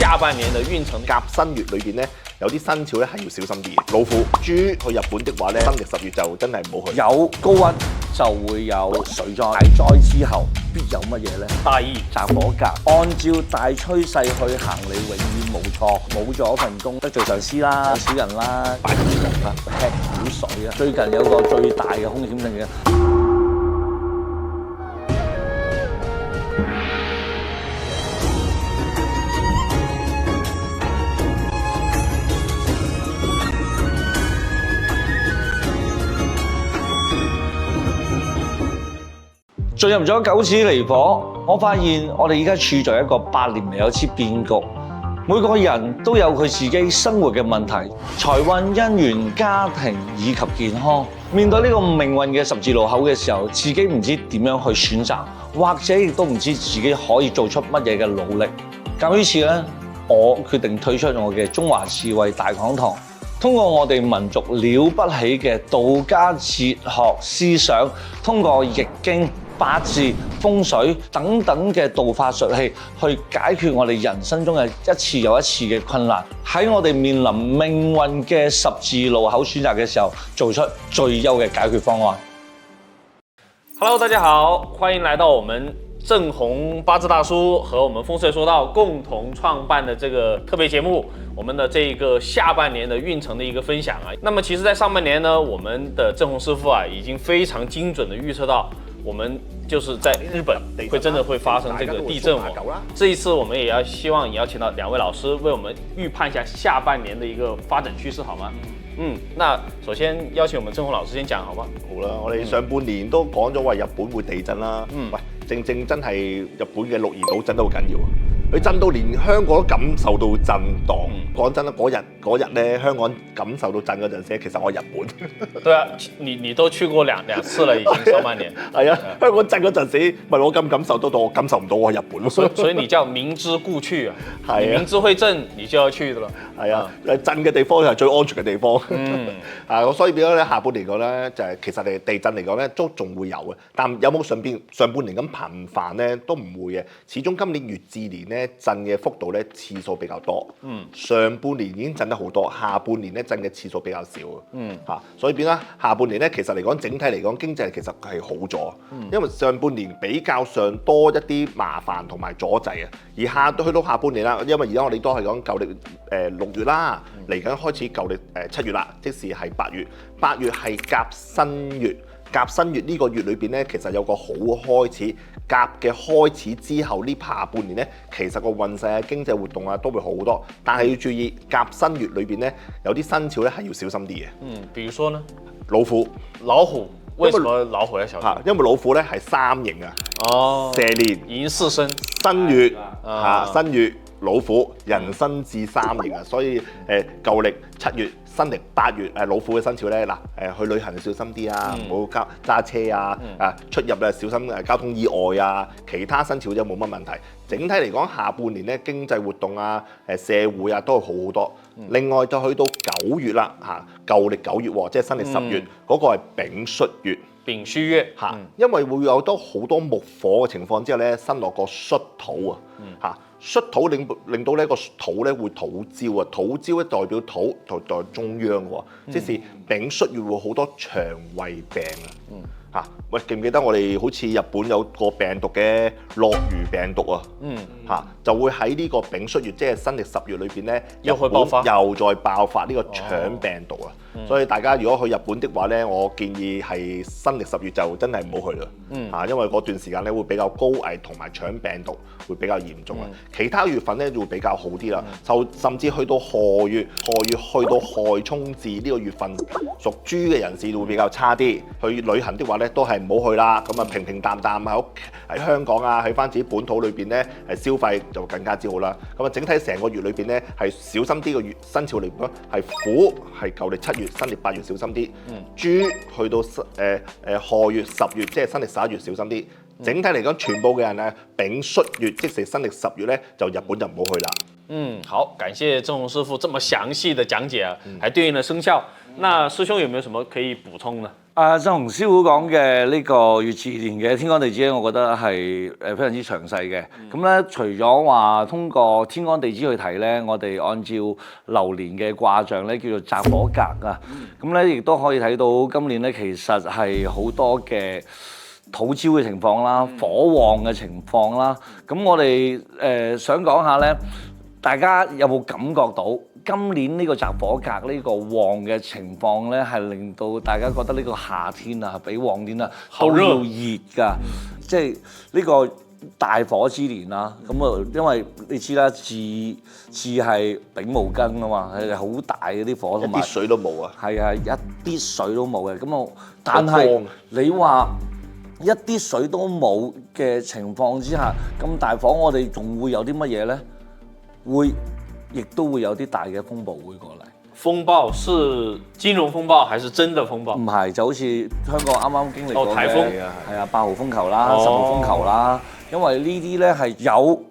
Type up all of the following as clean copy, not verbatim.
下半年嘅運程，甲申月裏邊咧，有啲生肖咧係要小心啲嘅。老虎、豬去日本的話咧，新歷10月就真係唔好去。有高溫就會有水災，大災之後必有乜嘢咧？大意擇火格，按照大趨勢去行，你永遠冇錯。冇咗份工，得罪上司啦，少人啦，擺唔動啦，吃苦水啊！最近有個最大嘅風險性嘅。進入咗九紫離火，我發現我哋而家處在一個百年未有之變局。每個人都有佢自己生活嘅問題，財運、姻緣、家庭以及健康。面對呢個命運嘅十字路口嘅時候，自己唔知點樣去選擇，或者亦都唔知自己可以做出乜嘢嘅努力。鑑於此咧，我決定退出我嘅中華智慧大講堂，通過我哋民族了不起嘅道家哲學思想，通過易經、八字、風水等等嘅道法術器，去解決我哋人生中嘅一次又一次嘅困難。喺我哋面臨命運嘅十字路口選擇嘅時候，做出最優嘅解決方案。Hello， 大家好，歡迎來到我們正紅八字大叔和我們風水說道共同創辦的這個特別節目，我們的這個下半年的運程的一個分享啊。那麼其實在上半年呢，我們的正紅師傅啊，已經非常精準地預測到我們就是在日本會真的會發生這個地震哦。這一次我們也希望也邀請到2位老師為我們預判一下下半年的一個發展趨勢，好嗎？那首先邀請我們正紅老師先講，好嗎？好啦，我哋上半年都講咗話日本會地震啦。喂，正真係日本嘅鹿兒島震得好緊要啊！佢震到連香港都感受到震盪。講真啦，嗰日咧，香港感受到震嗰陣時，其實我喺日本。對啊，你都去過兩次了，已經上半年。係啊，香港震嗰陣時，問我感受得到，我感受唔到我喺日本。所以你叫明知故去啊！係啊，你明知會震，你就要去的啦。係啊，震嘅地方係最安全嘅地方。所以變咗咧，下半年講咧，就係其實你地震嚟講咧，都仲會有嘅，但有冇上半年咁頻繁咧，都唔會嘅。始終今年乙巳年咧，震嘅幅度咧次數比較多。上半年已經震得好多，下半年咧震嘅次數比較少。所以變啦，下半年咧其實嚟講，整體嚟講經濟其實係好咗。因為上半年比較上多一啲麻煩同埋阻滯啊，而去到下半年啦，因為而家我哋都係講舊歷6月啦，嚟緊開始舊歷7月啦，即是係8月。8月係甲申月。甲申月呢個月裏邊咧，其實有個好開始。甲嘅開始之後，呢下半年咧，其實個運勢啊、經濟活動啊都會好好多。但係要注意，甲申月裏邊咧，有啲生肖咧係要小心啲嘅。比如說呢？老虎。為什麼老虎要小心？因為老虎咧係3刑啊。蛇年寅巳申。申月申月老虎人生至3刑啊，所以舊歷7月。新歷8月老虎嘅生肖咧，去旅行就小心啲啊，唔好揸車啊，出入小心交通意外啊，其他生肖就冇乜問題。整體嚟講，下半年咧經濟活動啊、社會啊都會好好多。另外就去到9月啦，舊歷9月喎，即係新歷10月嗰個係丙戌月。丙戌月因為會有好多木火嘅情況之下咧，生落個戌土啊。戌土令到呢個土咧會土焦啊，土焦咧代表土代表中央喎，即是丙戌月會好多腸胃病啊。喂，記唔記得我哋好似日本有個病毒嘅諾如病毒啊？就會喺呢個丙戌月，即係新歷10月裏邊咧，日本又再爆發呢個腸病毒啊！所以大家如果去日本的話咧，我建議係新歷10月就真係唔好去啦。因為嗰段時間咧會比較高危，同埋腸病毒會比較嚴重啊。其他月份咧會比較好啲啦，甚至去到賀月去到亥沖至呢個月份，屬豬嘅人士會比較差啲。去旅行的話咧都係唔好去啦。咁啊平平淡淡喺香港啊，喺翻自己本土裏邊咧係消費就更加之好啦。咁啊整體成個月裏邊咧係小心啲個月生肖嚟講，係虎係舊歷7月、新歷8月小心啲。豬去到亥月、10月，即係新歷11月小心啲。整體嚟講，全部嘅人咧丙戌月，即係新歷10月咧，就日本就唔好去啦。好，感謝正紅師傅這麼詳細的講解啊，還對應了生肖。那師兄有沒有什麼可以補充呢？鄭雄師傅講嘅呢個月至年嘅天干地支咧，我覺得係非常之詳細嘅。咁咧，除咗話通過天干地支去睇咧，我哋按照流年嘅卦象咧，叫做澤火格啊。咁咧，亦都可以睇到今年咧，其實係好多嘅土焦嘅情況啦，火旺嘅情況啦。咁我哋想講下咧，大家有冇感覺到？今年呢個澤火格呢個旺嘅情況咧，係令到大家覺得呢個夏天啊，比往年啊都要熱㗎，即係呢個大火之年啦。咁啊，因為你知啦，巳係丙戊庚啊嘛，係好大嗰啲火，同埋一啲水都冇啊。係啊，一啲水都冇嘅。咁啊，但係你話一啲水都冇嘅情況之下，咁大火我哋仲會有啲乜嘢咧？亦都會有啲大嘅風暴會過嚟。風暴是金融風暴還是真的風暴？唔係，就好似香港啱啱經歷過嘅颱風，係啊，8號風球啦、10號風球啦。因為呢啲咧係有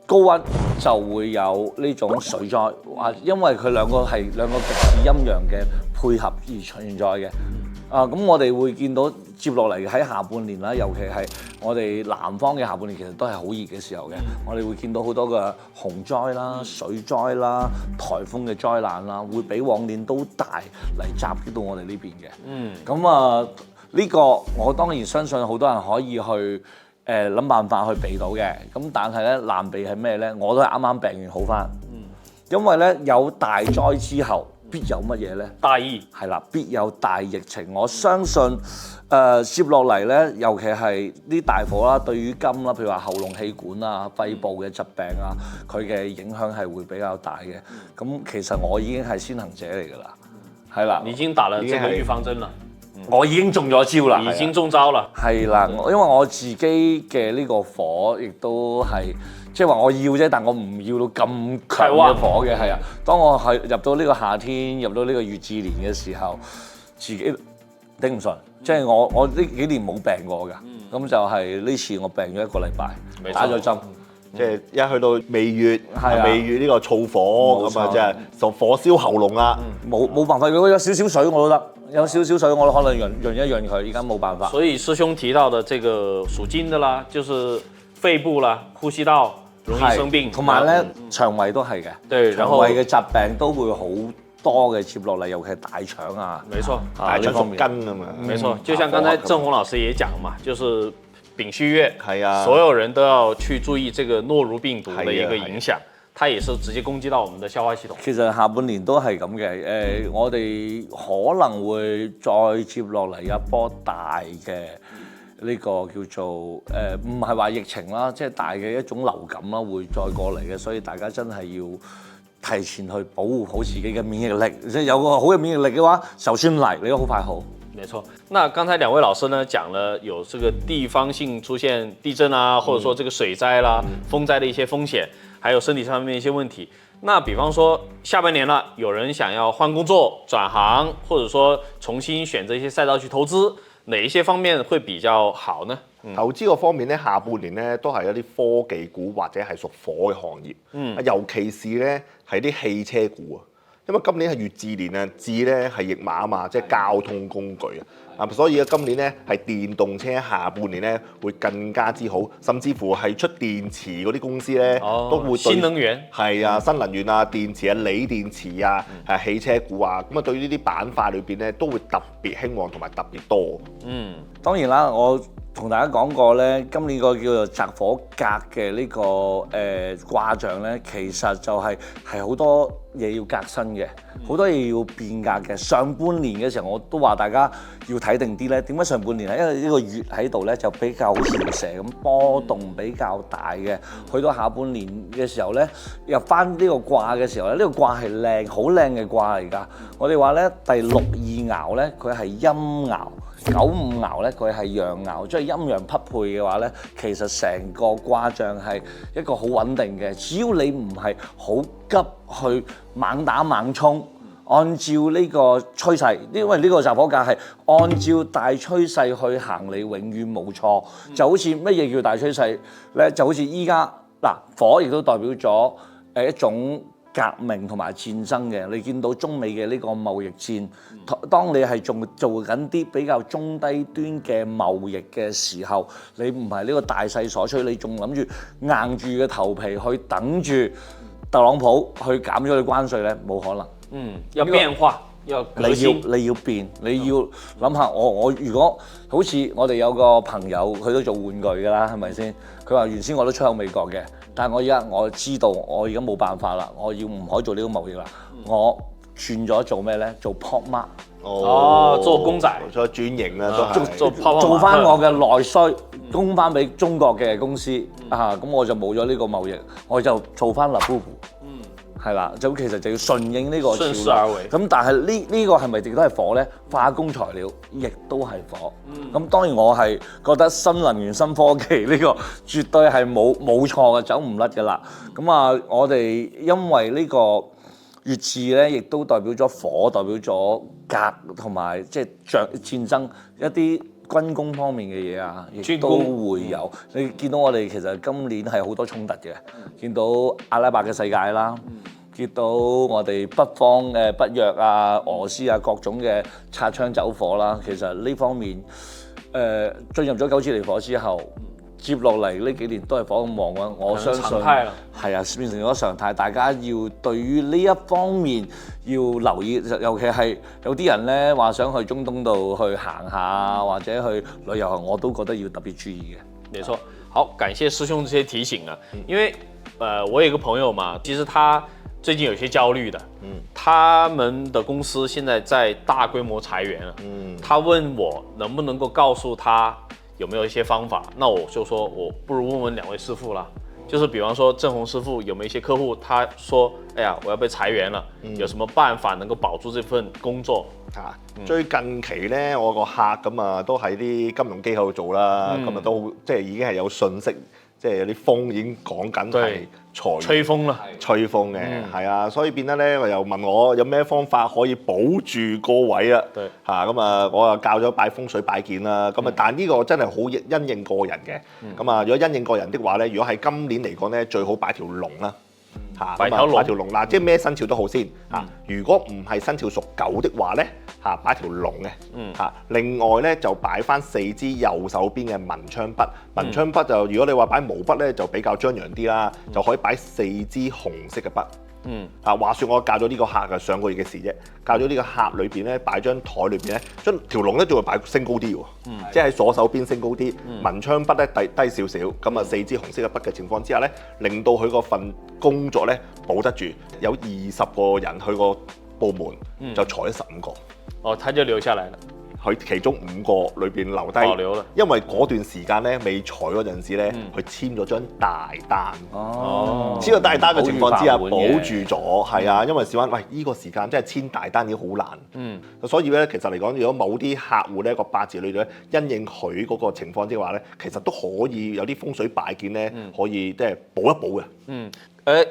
高溫就會有呢種水災，因為佢兩個係兩個極致陰陽嘅配合而存在嘅。咁我哋會見到接落嚟喺下半年啦，尤其係我哋南方嘅下半年，其實都係好熱嘅時候嘅。我哋會見到好多嘅洪災啦、水災啦、颱風嘅災難啦，會比往年都大嚟襲擊到我哋呢邊嘅。咁呢個我當然相信好多人可以去諗辦法去避到嘅。咁但係咧難避係咩咧？我都係啱啱病完好返。因為咧有大災之後，必有乜嘢咧？大疫係啦，必有大疫情。我相信接落嚟咧，尤其係啲大火啦，對於肝啦，譬如話喉嚨氣管啊、肺部嘅疾病啊，佢嘅影響係會比較大嘅。咁其實我已經係先行者嚟㗎啦，係啦，你已經打了這個預防針了，我已經中咗招啦，已經中招了。係啦，因為我自己嘅呢個火亦都係。即係話我要啫，但我唔要到咁強嘅火嘅，係啊。當我係入到呢個夏天，入到呢個月至年嘅時候，自己頂唔順。即係我呢幾年冇病過㗎，咁就係呢次我病咗1個禮拜，打咗針。即係一去到未月，未月呢個燥火咁啊，即係就火燒喉嚨啦。冇辦法，如果有少少水我都得，有少少水我都可能潤一潤佢，而家冇辦法。所以師兄提到的這個屬金的啦，就是肺部啦、呼吸道。容易生病，同埋咧腸胃都係嘅，對，腸胃嘅疾病都會好多嘅接落嚟，尤其係大腸啊，沒錯，大腸屬根啊嘛，沒錯，就像剛才鄭紅老師也講嘛，就是丙戌月，係啊，所有人都要去注意這個諾如病毒的一個影響，它也是直接攻擊到我們的消化系統。其實下半年都係咁嘅，我哋可能會再接落嚟一波大嘅。呢個叫做唔係話疫情啦，即係大嘅一種流感啦，會再過嚟嘅，所以大家真係要提前去保護好自己嘅免疫力。即係有個好嘅免疫力嘅話，就算嚟你都好快好。沒錯。那剛才兩位老師呢講了有這個地方性出現地震啊，或者說這個水災啦、風災的一些風險，還有身體上面的一些問題。那比方說下半年了，有人想要換工作、轉行，或者說重新選擇一些賽道去投資。哪一些方面會比較好呢？投資個方面咧，下半年咧都係一啲科技股或者係屬火嘅行業，尤其是咧係啲汽車股啊，因為今年係月至年啊，至咧係驛馬啊嘛，即係交通工具啊，所以今年咧係電動車下半年咧會更加之好，甚至乎係出電池嗰啲公司咧都會對新能源係啊，新能源啊、電池啊、鋰電池啊、係汽車股啊，咁啊對於呢啲板塊裏邊咧都會特別興旺同埋特別多。當然啦，我同大家講過咧，今年個叫做澤火格嘅呢個卦象咧，其實就係好多嘢要革新嘅，好多嘢要變革嘅。上半年嘅時候我都話大家要睇定啲咧，點解上半年咧？因為呢個月喺度咧就比較好似條蛇咁波動比較大嘅，去到下半年嘅時候咧，入翻呢個卦嘅時候咧，呢個卦係靚好靚嘅卦嚟㗎。我哋話咧第6二爻咧，佢係陰爻。9、5爻咧，佢係陽爻，即係陰陽匹配嘅話咧，其實成個卦象係一個好穩定嘅。只要你唔係好急去猛打猛衝，按照呢個趨勢，因為呢個澤火格係按照大趨勢去行，你永遠冇錯。就好似乜嘢叫大趨勢咧？就好似依家嗱，火亦都代表咗一種革命同埋戰爭嘅。你見到中美嘅呢個貿易戰，當你係仲做緊啲比較中低端嘅貿易嘅時候，你唔係呢個大勢所趨，你仲諗住硬住嘅頭皮去等住特朗普去減咗你關稅咧，冇可能。要變化，要革新。你要變，你要諗下我如果好似我哋有個朋友，佢都做玩具㗎啦，係咪先？佢話原先我都出口美國嘅，但係我知道我而家冇辦法啦，我要唔可以做呢個貿易啦，我轉咗做咩咧？做 pop mart。做公仔，做轉型啦，都做翻我嘅內需，供翻俾中國嘅公司咁我就冇咗呢個貿易，我就做翻 Labubu。係啦，就其實就要順應呢個潮流。咁但係呢個係咪亦都係火咧？化工材料亦都係火。咁當然我係覺得新能源新科技呢個絕對係冇錯嘅，走唔甩㗎啦。咁我哋因為呢個月字咧，亦都代表咗火，代表咗革同埋即係戰爭一啲軍工方面嘅嘢啊，亦都會有。你見到我哋其實今年係好多衝突嘅，見到阿拉伯嘅世界啦，見到我哋北方嘅北約啊、俄羅斯啊各種嘅擦槍走火啦。其實呢方面進入咗九次離火之後，接落嚟呢幾年都係火咁旺啊！我相信係啊，變成咗常態。大家要對於呢一方面要留意，尤其係有啲人咧話想去中東度去行下或者去旅遊，我都覺得要特別注意嘅。沒錯，好，感謝師兄這些提醒啊，因為我有一個朋友嘛，其實他最近有些焦慮的，他們的公司現在大規模裁員了，他問我能不能夠告訴他有沒有一些方法，那我就說我不如問問兩位師傅啦，就是比方說鄭紅師傅有沒有一些客戶，他說，哎呀，我要被裁員了，有什麼辦法能夠保住這份工作？最近期咧，我個客咁都喺啲金融機構度做啦，咁都即係已經係有信息，即係有啲風已經講緊係吹風啦，吹風嘅，係啊，所以變得咧，又問我有咩方法可以保住個位啊？咁我又教咗擺風水擺件啦，咁但係呢個真係好因應個人嘅，咁如果因應個人的話咧，如果係今年嚟講咧，最好擺條龍啦。擺條龍啦，即係咩生肖都好先如果唔係生肖屬狗的話咧擺條龍嘅另外咧就擺翻4支右手邊嘅文昌筆。文昌筆就如果你話擺毛筆咧就比較張揚啲啦，就可以擺4支紅色嘅筆。話說我教咗呢個客嘅上個月嘅事啫，教咗呢個客裏邊咧擺張台裏邊咧，將條龍咧仲會擺升高啲喎，即係喺左手邊升高啲，文昌筆咧低少少，咁4支紅色嘅筆嘅情況之下咧，令到佢個份工作咧保得住。有20個人去個部門，就裁咗15個。哦，他就留下來了。佢其中5個裏邊留低，因為嗰段時間咧未裁嗰陣時咧，佢簽咗張大單。簽咗大單嘅情況之下，保住咗，係啊，因為事關喂呢個時間真係簽大單已經好難。所以咧，其實嚟講，如果某啲客戶咧個八字裏邊咧，因應佢嗰個情況之下咧，其實都可以有啲風水擺件咧，可以即係補一補嘅。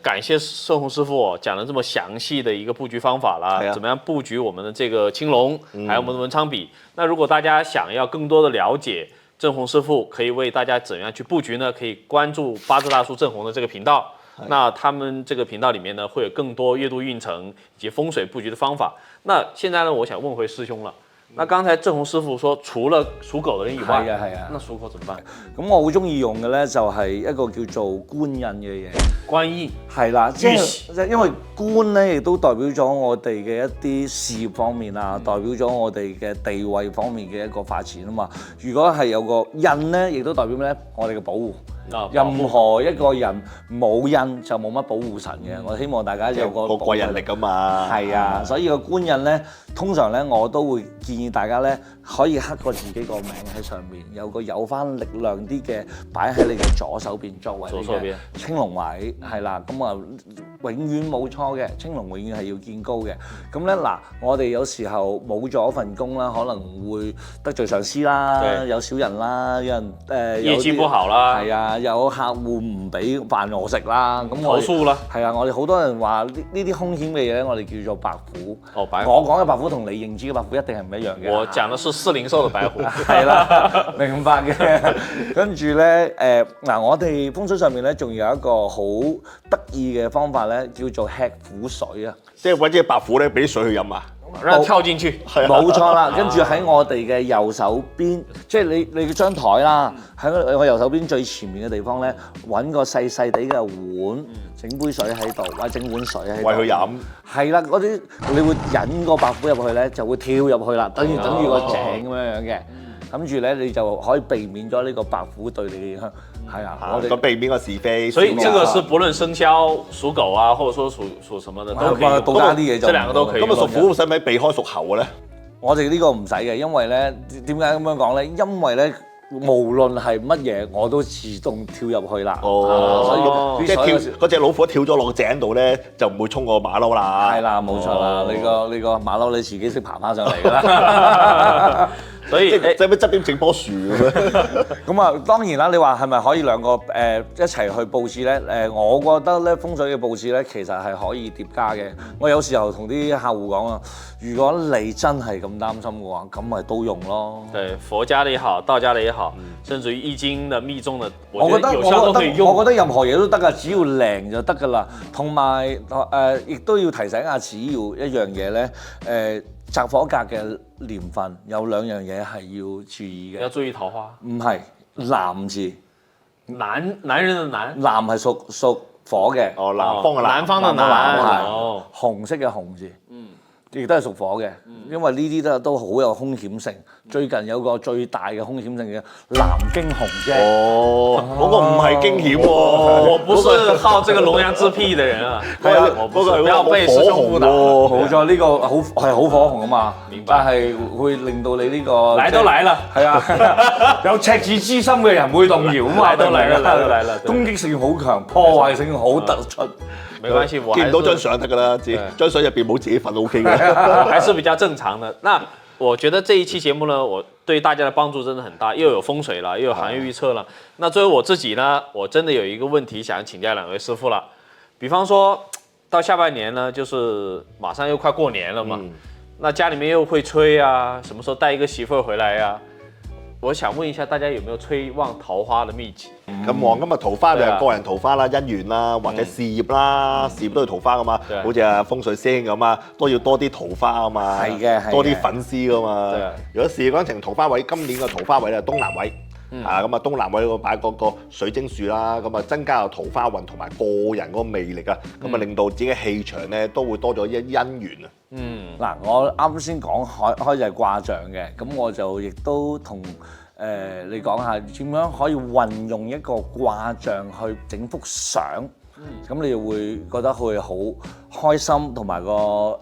感謝盛紅師傅講了這麼詳細的一個佈局方法啦，怎麼樣佈局我們的這個青龍，還有我們的文昌筆。那如果大家想要更多的了解正紅師傅，可以為大家怎樣去佈局呢？可以關注八字大叔正紅的這個頻道。那他們這個頻道裡面呢，會有更多月度運程以及風水佈局的方法。那現在呢，我想問回師兄了。那剛才正紅師傅說，除了屬狗的人以外，那屬狗怎麼辦？咁我好中意用嘅咧，就係一個叫做官印嘅嘢。官印係啦，即係因為官咧，亦都代表咗我哋嘅一啲事業方面啊，代表咗我哋嘅地位方面嘅一個發展啊嘛。如果係有個印咧，亦都代表咩咧？我哋嘅保護。任何一個人冇印就冇乜保護神嘅。我希望大家有個貴人力㗎嘛。係啊，所以個官印咧，通常咧我都會建議大家咧可以刻個自己個名喺上面，有翻力量啲嘅擺喺你嘅左手邊作為你嘅青龍位，係啦，咁啊永遠冇錯嘅，青龍永遠係要見高嘅。咁咧嗱，我哋有時候冇咗份工啦，可能會得罪上司啦，有小人啦，有人業績不好啦，係啊，有客戶唔俾飯我食啦，咁投訴啦，係啊，我哋好多人話呢啲兇險嘅嘢咧，我哋叫做白虎。我講嘅白虎同你認知嘅白虎一定係唔一樣嘅。我講嘅是4靈獸嘅白虎。係啦，明白嘅。跟住咧，我哋風水上面咧，仲有一個好得意嘅方法咧。咧，叫做吃苦水啊。即係揾隻白虎咧，俾啲水去飲啊！讓它跳進去。冇錯啦，跟住喺我哋嘅右手邊，即係你張台啦，喺我右手邊最前面嘅地方咧，揾個細細地嘅碗，整杯水喺度，或者整碗水喺度。餵佢飲。係啦，嗰啲你會引個白虎入去咧，就會跳入去啦，等於個井咁樣嘅。跟住咧，你就可以避免咗呢個白虎對你嘅影響。係啊，我哋咁避免個是非。所以這個是不論生肖屬狗啊，或者說屬什麼的都可以用。到家啲嘢就這兩個都可以用。咁啊屬虎使唔使避開屬猴嘅咧？我哋呢個唔使嘅，因為咧點解咁樣講咧？因為咧無論係乜嘢，我都自動跳入去啦。所以即係跳嗰隻老虎跳咗落個井度咧，就唔會衝過馬騮啦。係啦，冇錯啦。你個馬騮你自己識爬翻上嚟㗎啦。所以即係側邊整棵樹咁樣。咁啊，當然啦，你話係咪可以兩個一齊去佈置咧？我覺得咧風水嘅佈置咧，其實係可以疊加嘅。我有時候同啲客戶講啊，如果你真係咁擔心嘅話，咁咪都用咯。對，佛家的也好，道家的也好，甚至於易經的密宗的，我覺得有效都可以用。我覺得任何嘢都得㗎，只要靈就得㗎啦。同埋亦都要提醒下，只要一樣嘢咧，擇火格嘅年份有兩樣嘢係要注意嘅。要注意桃花。唔係男字，男人的男。男係屬火嘅。哦，南方嘅南方嘅南係。哦。紅色嘅紅字。亦都係屬火嘅，因為呢啲都好有風險性。最近有個最大嘅風險性嘅南京紅啫。哦，嗰個唔係驚險喎。我不是好這個龍陽之癖的人啊。我不是，不要被師兄誤導。冇錯，呢個係好火紅啊嘛。明白。但係會令到你呢個來都來了。係啊，有赤子之心嘅人會動搖啊嘛。來都來了。攻擊性好強，破壞性好突出。沒關係，我見唔到張相得㗎啦，張相入邊冇自己份 OK 嘅，還是比較正常的。那我覺得這一期節目呢，我對大家的幫助真的很大，又有風水了，又有行業預測了。那作為我自己呢，我真的有一個問題想請教兩位師傅了。比方說到下半年呢，就是馬上又快過年了嘛，那家裡面又會催啊，什麼時候帶一個媳婦回來呀？我想問一下大家有沒有催旺桃花的秘籍？咁旺咁啊，桃花就係個人桃花啦、姻緣啦，或者事業啦，事業都要桃花噶嘛。好似啊風水師兄咁啊，都要多啲桃花啊嘛。係嘅，多啲粉絲噶嘛。如果事業講成桃花位，今年嘅桃花位咧東南位。啊咁啊，東南位嗰個擺嗰個水晶樹啦，咁啊增加個桃花運同埋個人嗰個魅力啊，咁啊令到自己嘅氣場咧都會多咗姻緣啊。嗱，我啱先講開就係卦象嘅，咁我就亦都同你講下點樣可以運用一個卦象去整幅相，咁你就會覺得佢好開心，同埋個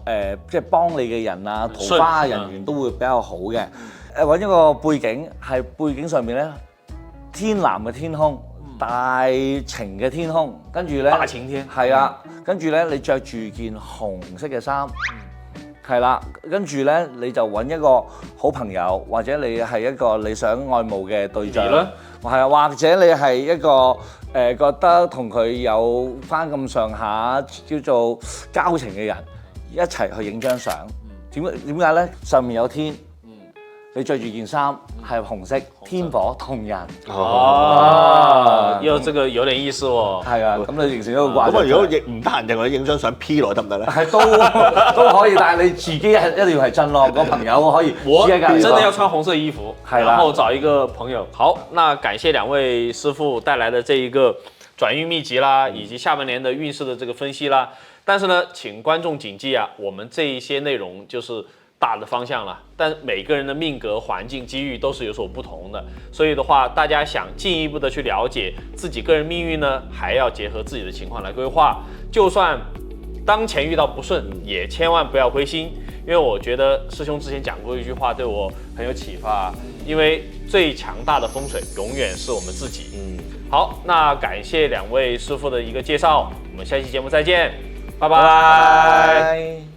即係幫你嘅人啊，桃花人緣都會比較好嘅。揾一個背景，係背景上面咧，天藍嘅天空，大晴嘅天空，跟住咧，大晴天，係啊，跟住咧你着住件紅色嘅衫，係啦，跟住咧你就揾一個好朋友，或者你係一個你想愛慕嘅對象，係啊，或者你係一個覺得同佢有翻咁上下叫做交情嘅人，一齊去影張相。點解咧？上面有天。你着住件衫係紅色，天火同人。哦，又這個有點意思喎。係啊，咁你形成一個卦。咁啊，如果亦唔得閒，就我影張相 P 落得唔得咧？係都可以，但係你自己係一定要係真咯。個朋友可以。我真的要穿紅色衣服，然後找一個朋友。好，那感謝兩位師傅帶來的這一個轉運秘籍啦，以及下半年的運勢的這個分析啦。但是呢，請觀眾謹記啊，我們這一些內容就是大的方向了，但每個人的命格、環境、機遇都是有所不同的，所以的話，大家想進一步的去了解自己個人命運呢，還要結合自己的情況來規劃。就算當前遇到不順，也千萬不要灰心，因為我覺得師兄之前講過一句話，對我很有啟發。因為最強大的風水永遠是我們自己。好，那感謝兩位師傅的一個介紹，我們下期節目再見，拜拜。